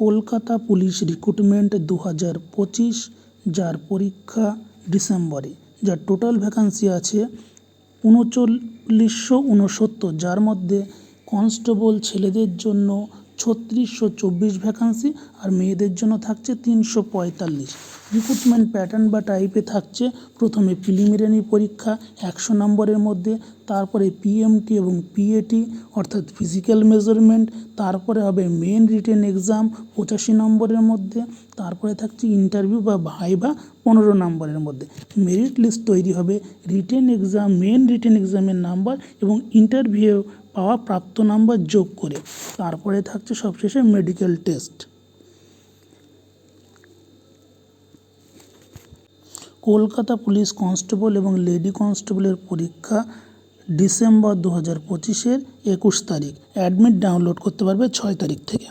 Kolkata police recruitment 2025, যার পরীক্ষা ডিসেম্বরে, যার টোটাল ভ্যাকান্সি আছে 3969, যার মধ্যে কনস্টেবল ছেলেদের জন্য 3624 ভ্যাকান্সি আর মেয়েদের জন্য থাকছে 345। রিক্রুটমেন্ট প্যাটার্ন বা টাইপে থাকছে প্রথমে প্রিলিমিনারি পরীক্ষা 100 নম্বরের মধ্যে, তারপরে পিএমটি এবং পিএটি অর্থাৎ ফিজিক্যাল মেজারমেন্ট, তারপরে হবে মেন রিটেন এক্সাম 85 নম্বরের মধ্যে, তারপরে থাকছে ইন্টারভিউ বা ভাইভা 15 নম্বরের মধ্যে। মেরিট লিস্ট তৈরি হবে রিটেন এক্সাম, মেন রিটেন এক্সামের নাম্বার এবং ইন্টারভিউ পাওয়া প্রাপ্ত নাম্বার যোগ করে। তারপরে থাকছে সবশেষে medical test. Kolkata police constable এবং লেডি কনস্টেবলের পরীক্ষা ডিসেম্বর 2025-এর 21 তারিখ। অ্যাডমিট ডাউনলোড করতে পারবে 6 তারিখ থেকে।